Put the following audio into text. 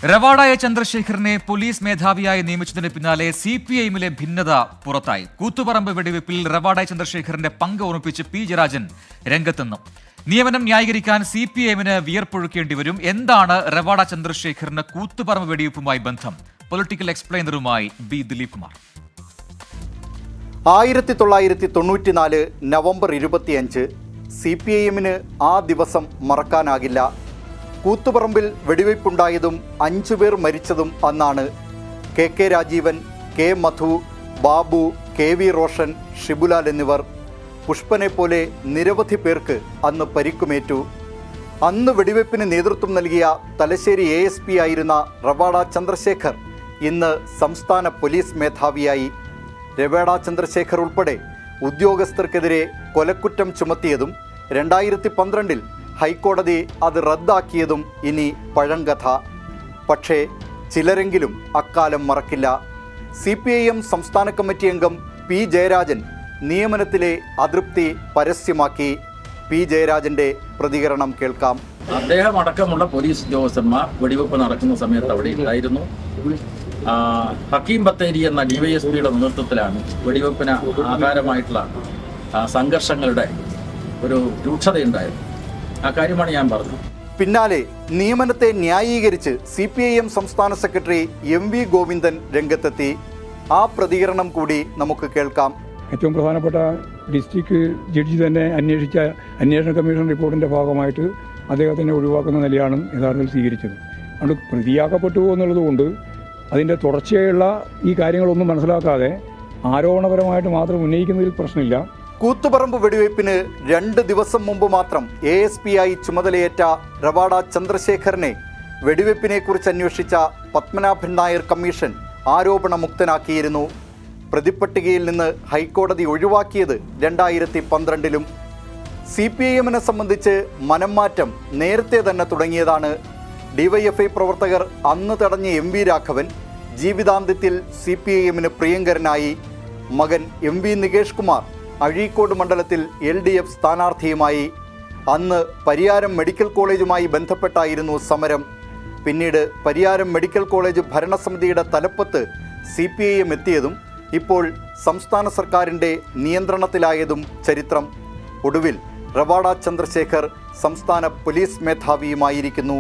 റവാഡായ ചന്ദ്രശേഖറിനെ police മേധാവിയായി നിയമിച്ചതിന് പിന്നാലെ സിപിഐഎമ്മിലെ ഭിന്നത പുറത്തായി. കൂത്തുപറമ്പ് വെടിവെപ്പിൽ റവാഡായ ചന്ദ്രശേഖറിന്റെ പങ്ക് ഓർമ്മിപ്പിച്ച് പി ജയരാജൻ രംഗത്തെന്നും നിയമനം ന്യായീകരിക്കാൻ സിപിഐഎമ്മിന് വിയർപ്പൊഴുക്കേണ്ടി വരും. എന്താണ് റവാഡ ചന്ദ്രശേഖറിന് കൂത്തുപറമ്പ് വെടിവെപ്പുമായി ബന്ധം? പൊളിറ്റിക്കൽ എക്സ്പ്ലെയിനറുമായി ബി ദിലീപ് കുമാർ. 1994 നവംബർ 25 സിപിഐഎമ്മിന് ആ ദിവസം മറക്കാനാകില്ല. കൂത്തുപറമ്പിൽ വെടിവയ്പുണ്ടായതും 5 പേർ മരിച്ചതും അന്നാണ്. K Rajeevan, K Madhu, Babu, KV Roshan, Shibulal എന്നിവർ. പുഷ്പനെ പോലെ നിരവധി പേർക്ക് അന്ന് പരിക്കുമേറ്റു. അന്ന് വെടിവയ്പ്പിന് നേതൃത്വം നൽകിയ തലശ്ശേരി ASP ആയിരുന്ന റവാഡ ചന്ദ്രശേഖർ ഇന്ന് സംസ്ഥാന പോലീസ് മേധാവിയായി. റവാഡ ചന്ദ്രശേഖർ ഉൾപ്പെടെ ഉദ്യോഗസ്ഥർക്കെതിരെ കൊലക്കുറ്റം ചുമത്തിയതും 2012 ഹൈക്കോടതി അത് റദ്ദാക്കിയതും ഇനി പഴങ്കഥ. പക്ഷേ ചിലരെങ്കിലും അക്കാലം മറക്കില്ല. CPIM സംസ്ഥാന കമ്മിറ്റി അംഗം പി ജയരാജൻ നിയമനത്തിലെ അതൃപ്തി പരസ്യമാക്കി. പി ജയരാജന്റെ പ്രതികരണം കേൾക്കാം. അദ്ദേഹം അടക്കമുള്ള പോലീസ് ഉദ്യോഗസ്ഥന്മാർ വെടിവെപ്പ് നടക്കുന്ന സമയത്ത് അവിടെ ഉണ്ടായിരുന്നു. ഹക്കീം ബത്തേരി എന്ന DYSPയുടെ നേതൃത്വത്തിലാണ് വെടിവെപ്പിന് ആധാരമായിട്ടുള്ള സംഘർഷങ്ങളുടെ ഒരു രൂക്ഷതയുണ്ടായത്. ആ കാര്യമാണ് ഞാൻ പറഞ്ഞത്. പിന്നാലെ നിയമനത്തെ ന്യായീകരിച്ച് CPIM സംസ്ഥാന സെക്രട്ടറി MV ഗോവിന്ദൻ രംഗത്തെത്തി. ആ പ്രതികരണം കൂടി നമുക്ക് കേൾക്കാം. ഏറ്റവും പ്രധാനപ്പെട്ട ഡിസ്ട്രിക്ട് ജഡ്ജി തന്നെ അന്വേഷിച്ച അന്വേഷണ കമ്മീഷൻ റിപ്പോർട്ടിൻ്റെ ഭാഗമായിട്ട് അദ്ദേഹത്തിനെ ഒഴിവാക്കുന്ന നിലയാണ് യഥാർത്ഥത്തിൽ സ്വീകരിച്ചത്. അതുകൊണ്ട് പ്രതിയാക്കപ്പെട്ടു എന്നുള്ളതുകൊണ്ട് അതിൻ്റെ തുടർച്ചയായുള്ള ഈ കാര്യങ്ങളൊന്നും മനസ്സിലാക്കാതെ ആരോപണപരമായിട്ട് മാത്രം ഉന്നയിക്കുന്നതിൽ പ്രശ്നമില്ല. കൂത്തുപറമ്പ് വെടിവയ്പ്പിന് 2 ദിവസം മുമ്പ് മാത്രം ASP ആയി ചുമതലയേറ്റ റവാഡ ചന്ദ്രശേഖറിനെ വെടിവയ്പ്പിനെക്കുറിച്ച് അന്വേഷിച്ച പത്മനാഭൻ നായർ കമ്മീഷൻ ആരോപണമുക്തനാക്കിയിരുന്നു. പ്രതിപ്പട്ടികയിൽ നിന്ന് ഹൈക്കോടതി ഒഴിവാക്കിയത് 2012-ലും. CPIMനെ സംബന്ധിച്ച് മനംമാറ്റം നേരത്തെ തന്നെ തുടങ്ങിയതാണ്. DYFI പ്രവർത്തകർ അന്ന് തടഞ്ഞ MV രാഘവൻ ജീവിതാന്ത്യത്തിൽ CPIMന് പ്രിയങ്കരനായി. മകൻ MV നികേഷ് കുമാർ അഴീക്കോട് മണ്ഡലത്തിൽ LDF സ്ഥാനാർത്ഥിയുമായി. അന്ന് പരിയാരം മെഡിക്കൽ കോളേജുമായി ബന്ധപ്പെട്ടായിരുന്നു സമരം. പിന്നീട് പരിയാരം മെഡിക്കൽ കോളേജ് ഭരണസമിതിയുടെ തലപ്പത്ത് CPIM എത്തിയതും ഇപ്പോൾ സംസ്ഥാന സർക്കാരിൻ്റെ നിയന്ത്രണത്തിലായതും ചരിത്രം. ഒടുവിൽ റവാഡ ചന്ദ്രശേഖർ സംസ്ഥാന പോലീസ് മേധാവിയുമായിരിക്കുന്നു.